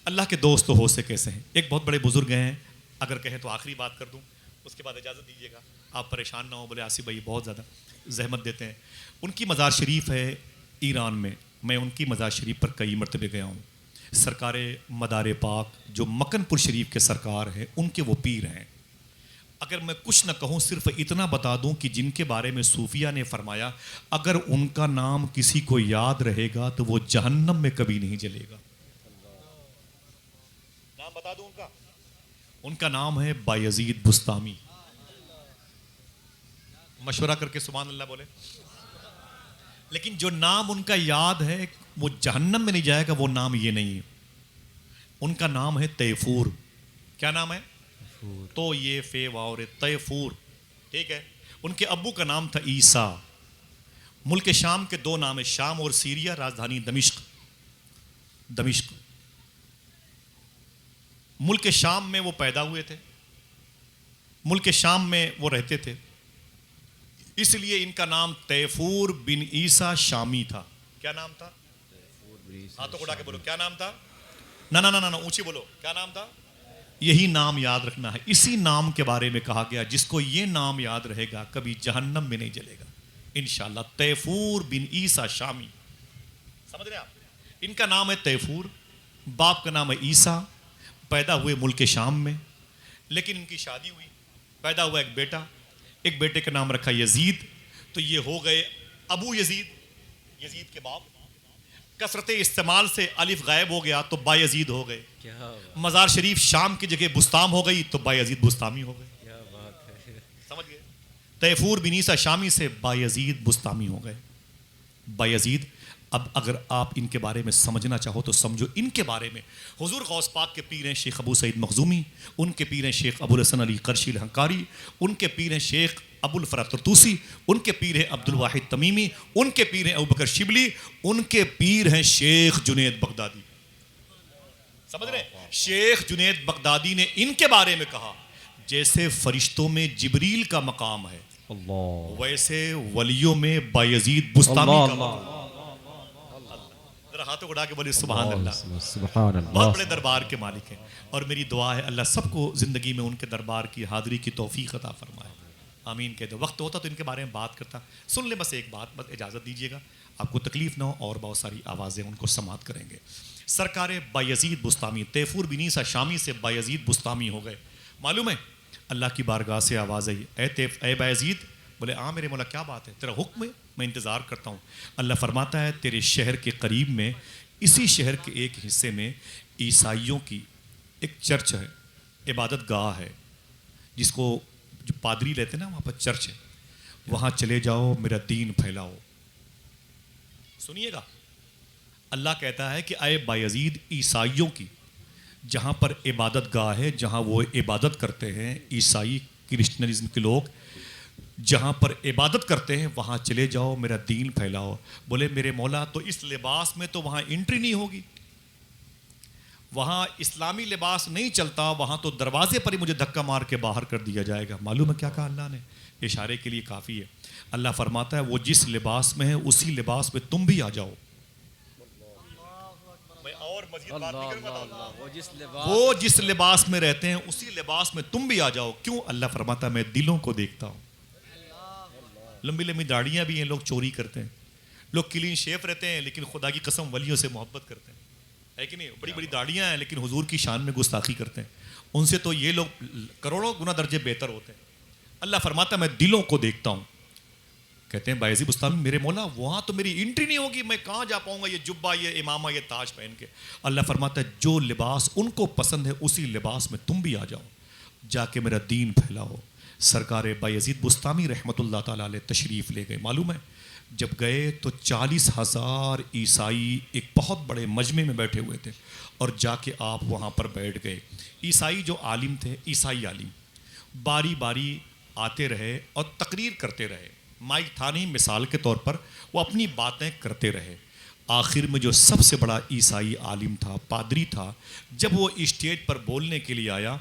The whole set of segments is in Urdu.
اللہ کے دوست تو ہو سے کیسے ہیں. ایک بہت بڑے بزرگ ہیں, اگر کہیں تو آخری بات کر دوں, اس کے بعد اجازت دیجیے گا, آپ پریشان نہ ہوں. بولے آصف بھائی بہت زیادہ زحمت دیتے ہیں. ان کی مزار شریف ہے ایران میں ان کی مزار شریف پر کئی مرتبے گیا ہوں. سرکار مدار پاک جو مکن پور شریف کے سرکار ہیں, ان کے وہ پیر ہیں. اگر میں کچھ نہ کہوں, صرف اتنا بتا دوں کہ جن کے بارے میں صوفیہ نے فرمایا اگر ان کا نام کسی کو یاد رہے گا تو وہ جہنم میں کبھی نہیں جلے گا. نام بتا دوں ان کا نام ہے بایزید بستامی. مشورہ کر کے سبحان اللہ بولے. لیکن جو نام ان کا یاد ہے وہ جہنم میں نہیں جائے گا, وہ نام یہ نہیں ہے. ان کا نام ہے تیفور. کیا نام ہے؟ تو یہ فے واور تیفور. ٹھیک ہے. ان کے ابو کا نام تھا عیسیٰ. ملک شام کے دو نام ہیں, شام اور سیریا, راجدھانی دمشق. ملک شام میں وہ پیدا ہوئے تھے, ملک شام میں وہ رہتے تھے, اس لیے ان کا نام تیفور بن عیسیٰ شامی تھا. کیا نام تھا؟ ہاتھوں کو اٹھا کے بولو کیا نام تھا. نہ اونچی بولو کیا نام تھا. یہی نام یاد رکھنا ہے. اسی نام کے بارے میں کہا گیا جس کو یہ نام یاد رہے گا کبھی جہنم میں نہیں جلے گا انشاءاللہ. تیفور بن عیسیٰ شامی, سمجھ رہے آپ. ان کا نام ہے تیفور, باپ کا نام ہے عیسیٰ. پیدا ہوئے ملک شام میں, لیکن ان کی شادی ہوئی, پیدا ہوا ایک بیٹا. ایک بیٹے کا نام رکھا یزید, تو یہ ہو گئے ابو یزید. یزید کے باپ. کثرت استعمال سے الف غائب ہو گیا تو با یزید ہو گئے. مزار شریف شام کی جگہ بستام ہو گئی تو با یزید بستامی ہو گئے. سمجھ گئے. تیفور بن عیسیٰ شامی سے با یزید بستامی ہو گئے. با یزید. اب اگر آپ ان کے بارے میں سمجھنا چاہو تو سمجھو. ان کے بارے میں حضور غوث پاک کے پیر ہیں شیخ ابو سعید مخزومی, ان کے پیر ہیں شیخ ابو الحسن علی قرشی الحنکاری, ان کے پیر ہیں شیخ ابو الفرح طرطوسی, ان کے پیر ہیں عبد الواحد تمیمی, ان کے پیر ہیں ابو بکر شبلی, ان کے پیر ہیں شیخ جنید بغدادی. سمجھ رہے ہیں. شیخ جنید بغدادی نے ان کے بارے میں کہا جیسے فرشتوں میں جبریل کا مقام ہے ویسے ولیوں میں بایزید بستامی کا مقام. ہاتھوں کو اڑا کے بولے سبحان اللہ. سبحان اللہ. بہت بڑے دربار کے مالک ہیں, اور میری دعا ہے اللہ سب کو زندگی میں ان کے دربار کی حاضری کی توفیق عطا فرمائے. آمین کہہ دو. وقت ہوتا تو ان کے بارے میں بات کرتا. سن لیں بس ایک بات, بس اجازت دیجیے گا, آپ کو تکلیف نہ ہو, اور بہت ساری آوازیں ان کو سماعت کریں گے. سرکار بایزید بستامی, تیفور بن عیسیٰ شامی سے بایزید بستامی ہو گئے. معلوم ہے اللہ کی بارگاہ سے آواز آئی, اے بایزید. بولے آ میرے مولا کیا بات ہے, تیرا حکم ہے, میں انتظار کرتا ہوں. اللہ فرماتا ہے تیرے شہر کے قریب میں, اسی شہر کے ایک حصے میں عیسائیوں کی ایک چرچ ہے, عبادت گاہ ہے, جس کو جو پادری لیتے ہیں نا, وہاں پر چرچ ہے. وہاں چلے جاؤ, میرا دین پھیلاؤ. سنیے گا, اللہ کہتا ہے کہ اے بایزید, عیسائیوں کی جہاں پر عبادت گاہ ہے, جہاں وہ عبادت کرتے ہیں, عیسائی کرسچنزم کے لوگ جہاں پر عبادت کرتے ہیں, وہاں چلے جاؤ, میرا دین پھیلاؤ. بولے میرے مولا تو اس لباس میں تو وہاں انٹری نہیں ہوگی, وہاں اسلامی لباس نہیں چلتا, وہاں تو دروازے پر ہی مجھے دھکا مار کے باہر کر دیا جائے گا. معلوم ہے کیا کہا اللہ نے؟ اشارے کے لیے کافی ہے. اللہ فرماتا ہے وہ جس لباس میں ہے اسی لباس میں تم بھی آ جاؤ. میں اور مزید بات نہیں کروں, وہ جس لباس میں رہتے ہیں اسی لباس میں تم بھی آ جاؤ. کیوں؟ اللہ فرماتا ہے میں دلوں کو دیکھتا ہوں. لمبی لمبی داڑیاں بھی ہیں, لوگ چوری کرتے ہیں, لوگ کلین شیف رہتے ہیں لیکن خدا کی قسم ولیوں سے محبت کرتے ہیں, ہے کہ نہیں. بڑی بڑی داڑیاں ہیں لیکن حضور کی شان میں گستاخی کرتے ہیں. ان سے تو یہ لوگ کروڑوں گنا درجے بہتر ہوتے ہیں. اللہ فرماتا ہے میں دلوں کو دیکھتا ہوں. کہتے ہیں بایزید بستامی میرے مولا وہاں تو میری انٹری نہیں ہوگی, میں کہاں جا پاؤں گا یہ جبہ, یہ امامہ, یہ تاج پہن کے. اللہ فرماتا ہے جو لباس ان کو پسند ہے اسی لباس میں تم بھی آ جاؤ, جا کے میرا دین پھیلاؤ. سرکار بایزید بستامی رحمۃ اللہ تعالیٰ علیہ تشریف لے گئے. معلوم ہے جب گئے تو 40,000 عیسائی ایک بہت بڑے مجمع میں بیٹھے ہوئے تھے, اور جا کے آپ وہاں پر بیٹھ گئے. عیسائی جو عالم تھے, عیسائی عالم باری باری آتے رہے اور تقریر کرتے رہے. مائک تھا نہیں, مثال کے طور پر وہ اپنی باتیں کرتے رہے. آخر میں جو سب سے بڑا عیسائی عالم تھا, پادری تھا, جب وہ اسٹیج پر بولنے کے لیے آیا,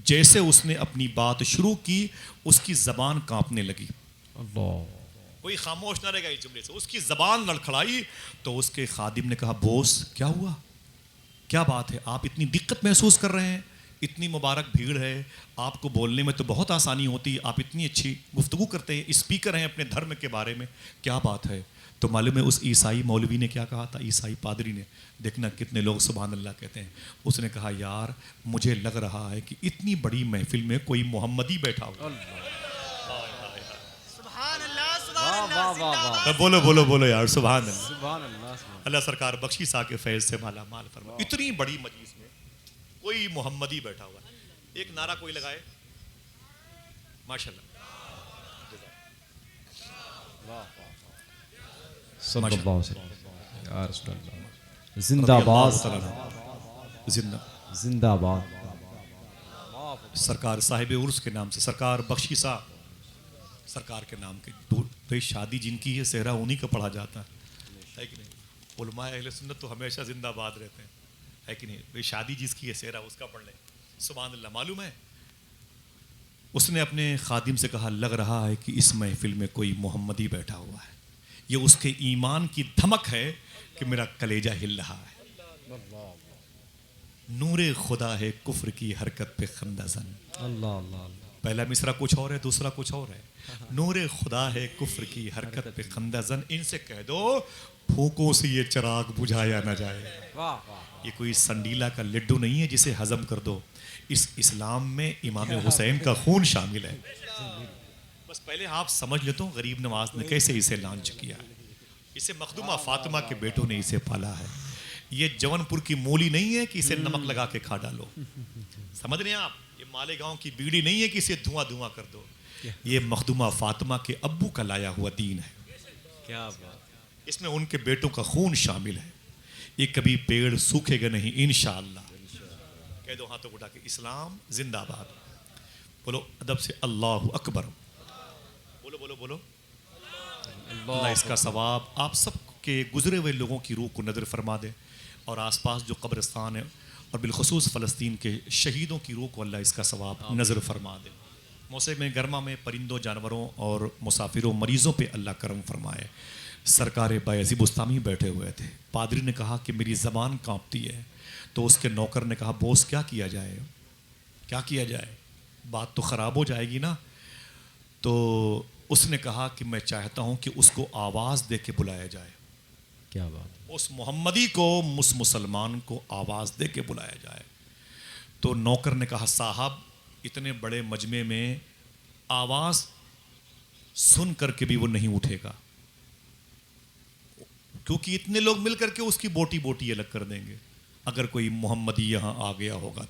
جیسے اس نے اپنی بات شروع کی اس کی زبان کانپنے لگی. اللہ. کوئی خاموش نہ رہے گا اس جملے سے. اس کی زبان لڑکھڑائی تو اس کے خادم نے کہا بوس کیا ہوا؟ کیا بات ہے, آپ اتنی دقت محسوس کر رہے ہیں, اتنی مبارک بھیڑ ہے, آپ کو بولنے میں تو بہت آسانی ہوتی, آپ اتنی اچھی گفتگو کرتے ہیں, اسپیکر ہیں اپنے دھرم کے بارے میں, کیا بات ہے. تو معلوم ہے اس عیسائی مولوی نے کیا کہا تھا, عیسائی پادری نے, دیکھنا کتنے لوگ سبحان اللہ کہتے ہیں, اس نے کہا یار مجھے لگ رہا ہے کہ اتنی بڑی محفل میں کوئی محمدی بیٹھا ہوا. بولو بولو بولو یار سبحان اللہ. اللہ سرکار بخشی سا کے فیض سے مالا مال فرما. اتنی بڑی مجلس میں کوئی محمدی بیٹھا ہوا. ایک نعرہ کوئی لگائے ماشاء اللہ. زندہ باد زندہ باد. سرکار صاحب عرس کے نام سے, سرکار بخشی سا سرکار کے نام کے. تو شادی جن کی ہے صحرا انہی کا پڑھا جاتا ہے کہ نہیں. علماء اہل سنت تو ہمیشہ زندہ باد رہتے ہیں, ہے کہ نہیں. بھائی شادی جس کی ہے صحرا اس کا پڑھ لیں. سبحان اللہ. معلوم ہے اس نے اپنے خادم سے کہا لگ رہا ہے کہ اس محفل میں کوئی محمدی بیٹھا ہوا ہے, یہ اس کے ایمان کی دھمک ہے کہ میرا کلیجہ ہل رہا ہے. نور خدا ہے کفر کی حرکت پہ خندہ زن. پہلا مصرع کچھ اور ہے, دوسرا کچھ اور ہے. نور خدا ہے کفر کی حرکت پہ خندہ زن. ان سے کہہ دو پھوکوں سے یہ چراغ بجھایا نہ جائے. یہ کوئی سنڈیلا کا لڈو نہیں ہے جسے ہضم کر دو. اس اسلام میں امام حسین کا خون شامل ہے. بس پہلے آپ سمجھ لیتے ہو غریب نواز نے کیسے اسے لانچ کیا ہے. اسے مخدومہ فاطمہ کے بیٹوں نے اسے پالا ہے. یہ جون پور کی مولی نہیں ہے کہ اسے نمک لگا کے کھا ڈالو. سمجھ رہے ہیں آپ, یہ مالیگاؤں کی بیڑی نہیں ہے کہ اسے دھواں دھواں کر دو. یہ مخدومہ فاطمہ کے ابو کا لایا ہوا دین ہے. کیا بات. اس میں ان کے بیٹوں کا خون شامل ہے. یہ کبھی پیڑ سوکھے گا نہیں انشاءاللہ. کہہ دو ہاتھوں اٹھا کے اسلام زندہ باد. بولو ادب سے اللہ اکبر. بولو بولو بولو. اللہ اس کا ثواب آپ سب کے گزرے ہوئے لوگوں کی روح کو نظر فرما دے, اور آس پاس جو قبرستان ہے اور بالخصوص فلسطین کے شہیدوں کی روح کو اللہ اس کا ثواب نظر فرما دے. موسم گرما میں پرندوں جانوروں اور مسافروں مریضوں پہ اللہ کرم فرمائے. سرکار بایزید بستامی بیٹھے ہوئے تھے. پادری نے کہا کہ میری زبان کانپتی ہے. تو اس کے نوکر نے کہا بوس کیا کیا جائے, کیا کیا جائے, بات تو خراب ہو جائے گی نا. تو اس نے کہا کہ میں چاہتا ہوں کہ اس کو آواز دے کے بلایا جائے. کیا بات. اس محمدی کو اس مسلمان کو آواز دے کے بلایا جائے. تو نوکر نے کہا صاحب اتنے بڑے مجمع میں آواز سن کر کے بھی وہ نہیں اٹھے گا, کیونکہ اتنے لوگ مل کر کے اس کی بوٹی بوٹی الگ کر دیں گے اگر کوئی محمدی یہاں آ گیا ہوگا.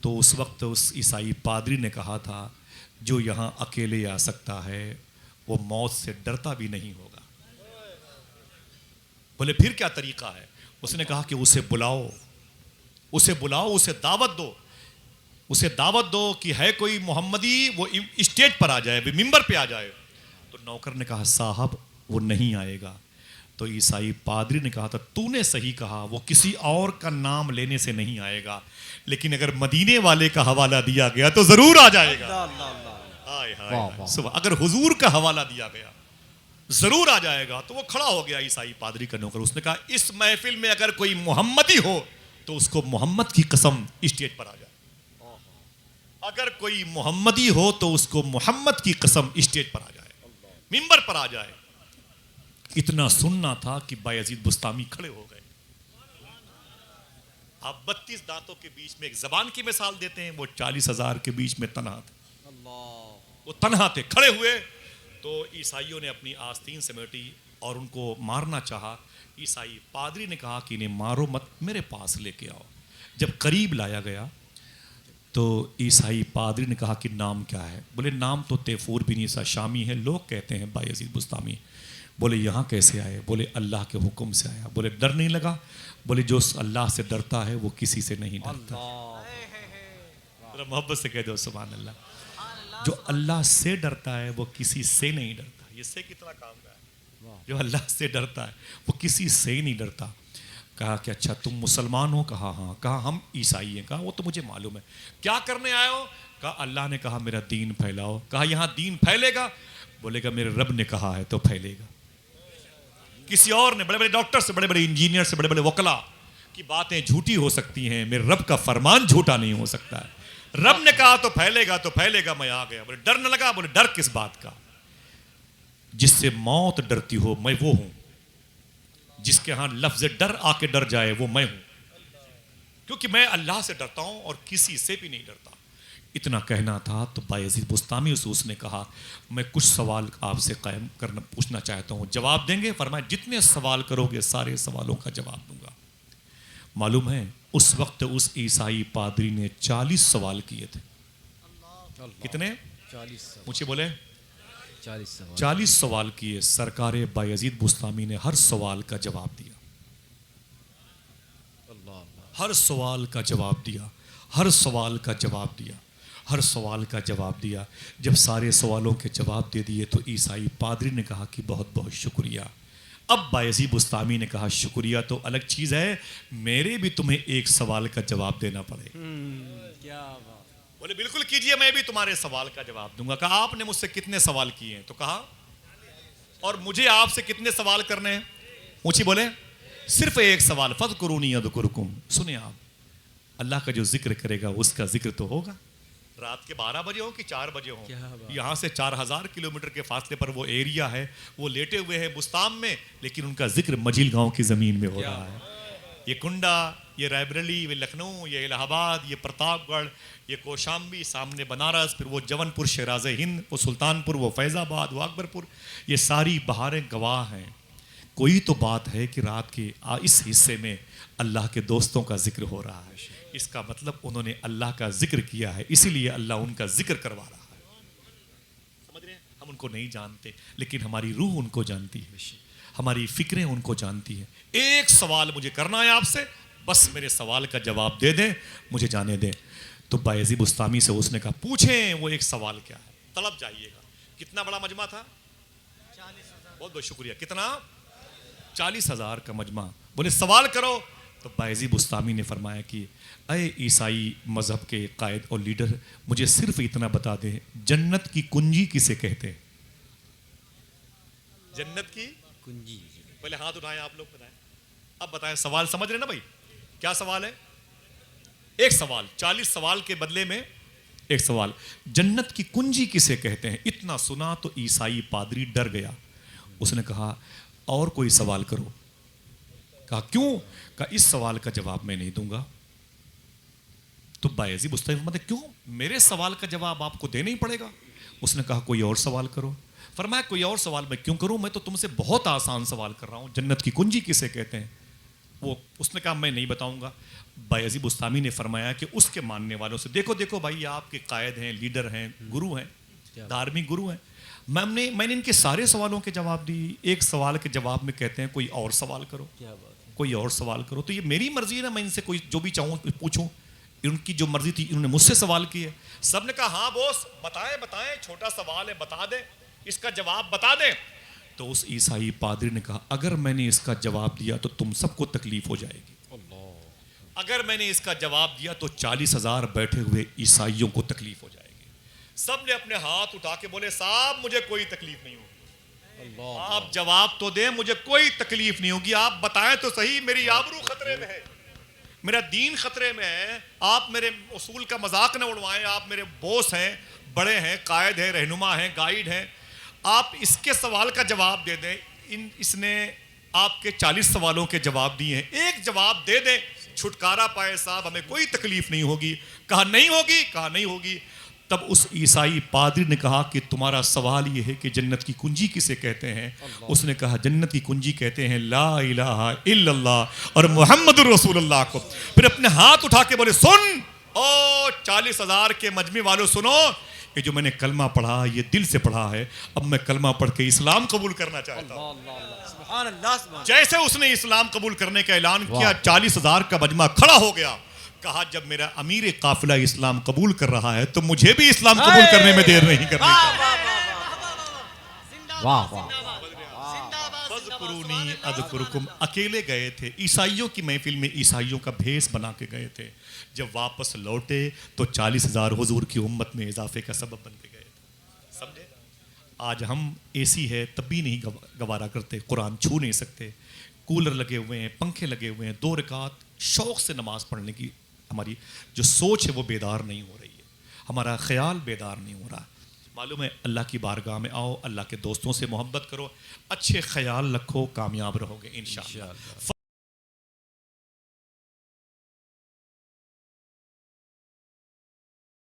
تو اس وقت اس عیسائی پادری نے کہا تھا جو یہاں اکیلے آ سکتا ہے وہ موت سے ڈرتا بھی نہیں ہوگا. بولے پھر کیا طریقہ ہے. اس نے کہا کہ اسے بلاؤ, اسے بلاؤ, اسے دعوت دو, اسے دعوت دو کہ ہے کوئی محمدی وہ اسٹیج پر آ جائے, ممبر پہ آ جائے. تو نوکر نے کہا صاحب وہ نہیں آئے گا. تو عیسائی پادری نے کہا تھا تو نے صحیح کہا, وہ کسی اور کا نام لینے سے نہیں آئے گا, لیکن اگر مدینے والے کا حوالہ دیا گیا تو ضرور آ جائے گا. اگر حضور کا حوالہ دیا گیا ضرور آ جائے گا. تو وہ کھڑا ہو گیا عیسائی پادری کا نوکر. اس نے کہا اس محفل میں اگر کوئی محمدی ہو تو اس کو محمد کی قسم اسٹیج پر آ جائے. اگر کوئی محمدی ہو تو اس کو محمد کی قسم اسٹیج پر آ جائے, ممبر پر آ جائے. اتنا سننا تھا کہ بایزید بستامی کھڑے ہو گئے. آپ 32 دانتوں کے بیچ میں ایک زبان کی مثال دیتے ہیں, وہ 40,000 کے بیچ میں تنہا تھے. وہ تنہا تھے, کھڑے ہوئے. تو عیسائیوں نے اپنی آستین سمیٹی اور ان کو مارنا چاہا. عیسائی پادری نے کہا کہ انہیں مارو مت, میرے پاس لے کے آؤ. جب قریب لایا گیا تو عیسائی پادری نے کہا کہ نام کیا ہے. بولے نام تو تیفور بن عیسیٰ شامی ہے, لوگ کہتے ہیں بایزید بستامی. بولے یہاں کیسے آئے؟ بولے اللہ کے حکم سے آیا. بولے ڈر نہیں لگا؟ بولے جو اللہ سے ڈرتا ہے وہ کسی سے نہیں ڈرتا. محبت سے کہہ دو سبحان اللہ. جو اللہ سے ڈرتا ہے وہ کسی سے نہیں ڈرتا. یہ سے کتنا کام کا ہے. جو اللہ سے ڈرتا ہے وہ کسی سے ہی نہیں ڈرتا. کہا کہ اچھا تم مسلمان ہو؟ کہا ہاں. کہا ہم عیسائی ہیں. کہا وہ تو مجھے معلوم ہے. کیا کرنے آئے ہو؟ کہا اللہ نے کہا میرا دین پھیلاؤ. کہا یہاں دین پھیلے گا؟ بولے گا میرے رب نے کہا ہے تو پھیلے گا. کسی اور نے, بڑے بڑے ڈاکٹر سے, بڑے بڑے انجینئر سے, بڑے بڑے وکلا کی باتیں جھوٹی ہو سکتی ہیں، میرے رب کا فرمان جھوٹا نہیں ہو سکتا ہے۔ رب نے کہا تو پھیلے گا، میں آ گیا۔ بولے ڈر نہ لگا؟ بولے ڈر کس بات کا؟ جس سے موت ڈرتی ہو میں وہ ہوں، جس کے ہاں لفظ ڈر آ کے ڈر جائے وہ میں ہوں، کیونکہ میں اللہ سے ڈرتا ہوں اور کسی سے بھی نہیں ڈرتا۔ اتنا کہنا تھا تو بایزید بستامی اس نے کہا میں کچھ سوال آپ سے پوچھنا چاہتا ہوں، جواب دیں گے؟ فرمایا جتنے سوال کرو گے سارے سوالوں کا جواب دوں گا۔ معلوم ہے اس وقت اس عیسائی پادری نے 40 سوال کیے تھے۔ کتنے؟ 40 مجھے بولے سوال 40 سوال کیے۔ سرکار بایزید بستامی نے ہر سوال کا جواب دیا، ہر سوال کا جواب دیا، ہر سوال کا جواب دیا، ہر سوال کا جواب دیا۔ جب سارے سوالوں کے جواب دے دیے تو عیسائی پادری نے کہا کہ بہت بہت شکریہ۔ اب بایزید بستامی نے کہا شکریہ تو الگ چیز ہے، میرے بھی تمہیں ایک سوال کا جواب دینا پڑے گا۔ کیا بات؟ بولے بالکل کیجئے، میں بھی تمہارے سوال کا جواب دوں گا۔ کہا آپ نے مجھ سے کتنے سوال کیے ہیں؟ تو کہا اور مجھے آپ سے کتنے سوال کرنے ہیں؟ اونچی بولے صرف ایک سوال، فَاذْكُرُونِي أَذْكُرْكُمْ۔ سنیں آپ، اللہ کا جو ذکر کرے گا اس کا ذکر تو ہوگا، رات کے 12 بجے ہوں کہ 4 بجے ہوں۔ یہاں سے 4000 کلومیٹر کے فاصلے پر وہ ایریا ہے، وہ لیٹے ہوئے ہیں بستام میں، لیکن ان کا ذکر مجیل گاؤں کی زمین میں ہو رہا ہے۔ یہ کنڈا، یہ رائے بریلی، یہ لکھنؤ، یہ الہ آباد، یہ پرتاپ گڑھ، یہ کوشامبی، سامنے بنارس، پھر وہ جون پور شیراز ہند، وہ سلطان پور، وہ فیض آباد، وہ اکبر پور، یہ ساری بہاریں گواہ ہیں۔ کوئی تو بات ہے کہ رات کے اس حصے میں اللہ کے دوستوں کا ذکر ہو رہا ہے، اس کا مطلب انہوں نے اللہ کا ذکر کیا ہے، اسی لیے اللہ ان کا ذکر کروا رہا ہے۔ سمجھ رہے ہیں؟ ہم ان کو نہیں جانتے لیکن ہماری روح ان کو جانتی ہے، ہماری فکریں ان کو جانتی ہیں۔ ایک سوال مجھے کرنا ہے آپ سے، بس میرے سوال کا جواب دے دیں، مجھے جانے دیں۔ تو بایزید بستامی سے اس نے کہا پوچھیں وہ ایک سوال کیا ہے؟ طلب جائیے گا۔ کتنا بڑا مجمع تھا؟ 40,000۔ بہت بہت شکریہ۔ کتنا؟ 40,000 کا مجمع۔ بولے سوال کرو۔ تو بایزید بستامی نے فرمایا کہ اے عیسائی مذہب کے قائد اور لیڈر، مجھے صرف اتنا بتا دیں جنت کی کنجی کسے کہتے ہیں؟ جنت کی کنجی۔ پہلے ہاتھ اٹھائیں آپ لوگ، بتائیں۔ اب بتائیں، سوال سمجھ رہے نا بھائی؟ کیا سوال ہے؟ ایک سوال، 40 سوال کے بدلے میں ایک سوال، جنت کی کنجی کسے کہتے ہیں؟ اتنا سنا تو عیسائی پادری ڈر گیا۔ اس نے کہا اور کوئی سوال کرو۔ کہا کیوں؟ کہا اس سوال کا جواب میں نہیں دوں گا۔ تو بایزید بستامی فرماتے کیوں؟ میرے سوال کا جواب آپ کو دینا ہی پڑے گا۔ اس نے کہا کوئی اور سوال کرو۔ فرمایا کوئی اور سوال میں کیوں کروں، میں تو تم سے بہت آسان سوال کر رہا ہوں، جنت کی کنجی کسے کہتے ہیں؟ وہ اس نے کہا میں نہیں بتاؤں گا۔ بایزید بستامی نے فرمایا کہ اس کے ماننے والوں سے دیکھو بھائی، آپ کے قائد ہیں، لیڈر ہیں، گرو ہیں، دھارمک گرو ہیں، میں نے ان کے سارے سوالوں کے جواب دی، ایک سوال کے جواب میں کہتے ہیں کوئی اور سوال کرو، کوئی اور سوال کرو۔ تو یہ میری مرضی ہے نا، میں ان سے کوئی جو بھی چاہوں پوچھوں، ان کی جو مرضی تھی انہوں نے مجھ سے سوال کیے۔ سب نے کہا ہاں بوس بتائیں، چھوٹا سوال ہے بتا دیں، اس کا جواب بتا دیں۔ تو اس عیسائی پادری نے کہا اگر میں نے اس کا جواب دیا تو تم سب کو تکلیف ہو جائے گی، اگر میں نے اس کا جواب دیا تو 40,000 بیٹھے ہوئے عیسائیوں کو تکلیف ہو جائے گی۔ سب نے اپنے ہاتھ اٹھا کے بولے صاحب مجھے کوئی تکلیف نہیں ہوگی، آپ جواب تو دیں، مجھے کوئی تکلیف نہیں ہوگی، آپ بتائیں تو صحیح، میری آبرو خطرے میں ہے، میرا دین خطرے میں ہے، آپ میرے اصول کا مذاق نہ اڑوائیں، آپ میرے بوس ہیں، بڑے ہیں، قائد ہیں، رہنما ہیں، گائیڈ ہیں، آپ اس کے سوال کا جواب دے دیں۔ اس نے آپ کے 40 سوالوں کے جواب دیے ہیں، ایک جواب دے دیں، چھٹکارا پائے صاحب، ہمیں کوئی تکلیف نہیں ہوگی۔ کہا نہیں ہوگی، کہا نہیں ہوگی۔ تب اس عیسائی پادری نے کہا کہ تمہارا سوال یہ ہے کہ جنت کی کنجی کسے کہتے ہیں؟ اس نے کہا جنت کی کنجی کہتے ہیں لا الہ الا اللہ اور محمد رسول اللہ کو۔ پھر اپنے ہاتھ اٹھا کے بولے سن او 40,000 کے مجمع والوں سنو، یہ جو میں نے کلمہ پڑھا یہ دل سے پڑھا ہے، اب میں کلمہ پڑھ کے اسلام قبول کرنا چاہتا ہوں۔ جیسے اس نے اسلام قبول کرنے کا اعلان کیا 40,000 کا مجمع کھڑا ہو گیا۔ کہا جب میرا امیر قافلہ اسلام قبول کر رہا ہے تو مجھے بھی اسلام قبول کرنے میں دیر نہیں کرنی چاہیے۔ اذکرکم، اکیلے گئے تھے، عیسائیوں کی محفل میں عیسائیوں کا بھیس بنا کے گئے تھے، جب واپس لوٹے تو 40,000 حضور کی امت میں اضافے کا سبب بن کے گئے تھے۔ سمجھے؟ آج ہم اے سی ہے تب بھی نہیں گوارا کرتے، قرآن چھو نہیں سکتے، کولر لگے ہوئے ہیں، پنکھے لگے ہوئے ہیں، 2 رکعت شوق سے نماز پڑھنے کی ہماری جو سوچ ہے وہ بیدار نہیں ہو رہی ہے، ہمارا خیال بیدار نہیں ہو رہا. معلوم ہے اللہ کی بارگاہ میں آؤ، اللہ کے دوستوں سے محبت کرو، اچھے خیال رکھو، کامیاب رہو گے انشاءاللہ.